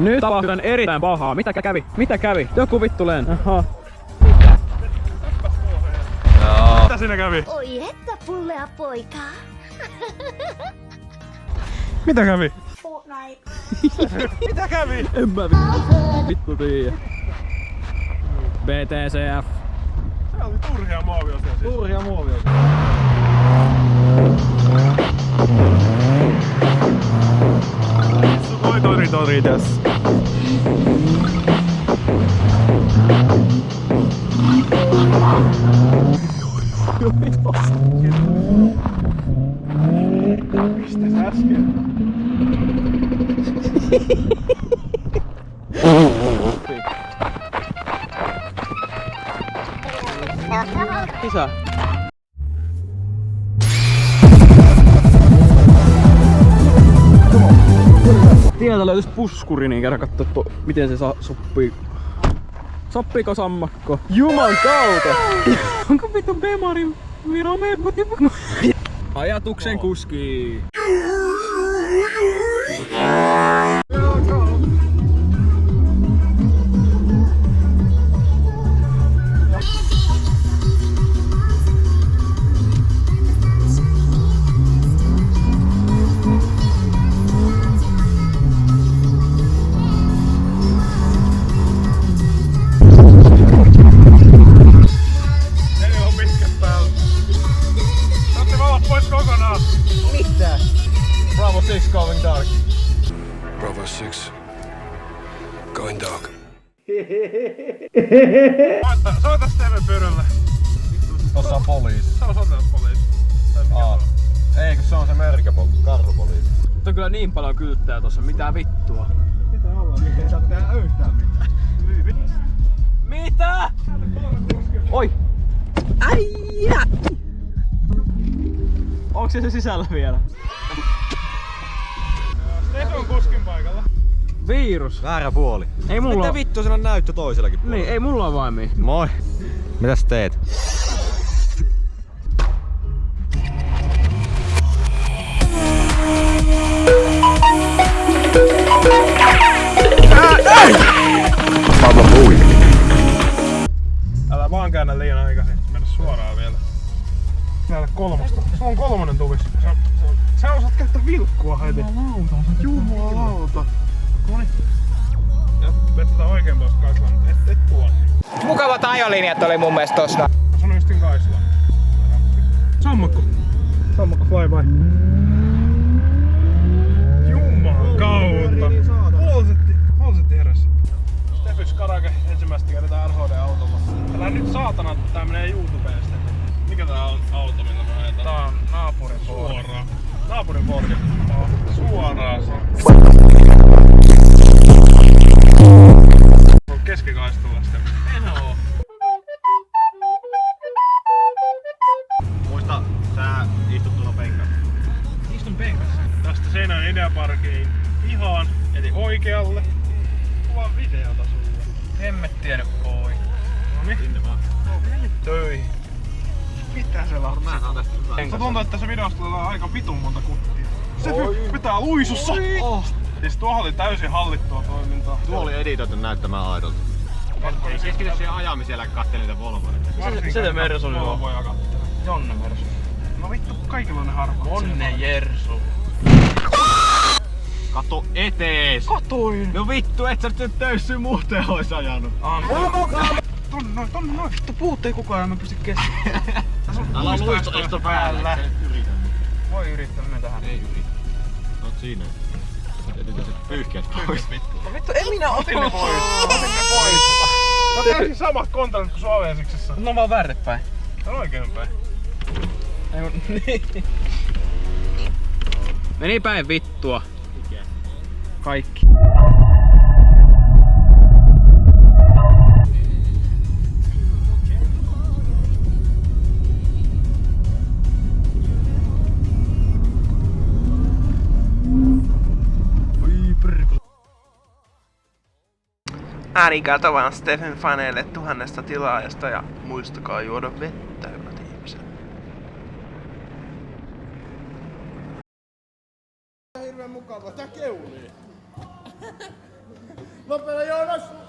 Nyt tapahtui erittäin pahaa. Mitä kävi? Mitä kävi? Joku vittu lento. Aha. Joo. Mitä siinä kävi? Oi että pullea poikaa. Mitä kävi? Fortnite. Mitä kävi? En mä vittu tiiä. BTCF. Se oli turhia muoviosia siis. Turhia muoviosia. Tori tässä. Mistä sä äsken? Isä. Tieltä löytyis puskuri, niin käydä kattoo, miten se soppii. Soppiiko sammakko? Juman kautta! Onko vittu Bemarin virome? Ajatuksen kuski. Bravo 6 going dark. Bravo 6 going dark. Soita Steven pyrylle. Tossa on poliisi. Se on sotilaspoliisi. Ei, kun se on se karhupoliisi. Mutta on kyllä niin paljon kylttää tossa, mitä vittua. Mitä ollaan? Ei saa tehdä yhtään mitään. Mitä? Oi! Äijä! Onko se sisällä vielä? Stefan kuskin paikalla. Virus. Väärä puoli. Ei mulla. Mitä vittua, siinä on näyttö toisellakin puolella. Niin, ei mulla on vaimia. Moi. Mitäs teet? Älä vaan käännä liian aikaisin, mennä suoraan vielä. Näillä kolmosta. Se on kolmonen tuvis. Sä osaat käyttää vilkkua heti. Jumalauta. Noniin. Ja vetetään oikein tuosta Kaislaan, mutta et tuon. Mukavat ajolinjat oli mun mielestä tossa. Mä sanoin justin Kaislaan. Sammakko. Sammakko fly by. Jumalauta. Polsetti heräs. Steffys Karake ensimmäistä kertaa RHD-autolla. Älä nyt saatana, tää menee YouTubesta. Mikä tää on auto, millä me ajetaan? Tää on naapurin Ford. Suoraan. Naapurin Fordi. Suoraan se. On keskikaistalla sitten. En oo. Muista, sä istut tuolla penkassa. Istun penkassa. Tästä Seinäjoen Ideaparkiin pihaan, eli oikealle. Kuvaan videota sulle. Hemmettiä nyt pois. Noniin. Sinne vaan. Töihin. Mitä se on? Mä saan tästä hyvää. Se tuntuu, että tässä videosta tulee aika vitun monta kuttia. Se pitää luisussa! Oh. Siis tuohon oli täysin hallittua toimintaa. Tuo oli editoitu näyttämään aidolta. Ei keskity siihen ajamiseen, älä kattele niitä Volvoja. Se Mersu nyt on. Volvoja kattele. Jonne Mersu. No vittu, kaikilla on ne harmaat. Onne Jersu. Kato etees! Katoin! No vittu, et sä nyt töissy muuten ois ajanut. Tonne noin. Vittu puut ei koko ajan, mä pysty keskellä. Älä luisto päällä. Voi yrittää mennä tähän. Ei yritä. Oot siinä. Jätetään se pyyhkeet pois. No vittu, en minä otin ne pois. Otin ne pois. Tää on täysin samat kontalit kuin Suovesiksessä. No vaan väärinpäin. Tää on oikeinpäin. Niin. Meni päin vittua. Kaikki. Arigato vaan Stephen faneille 1000 tilaajasta ja muistakaa juoda vettä, hyvät ihmiset. Hirveen mukavaa, tää keulii. Lopeta Joonas!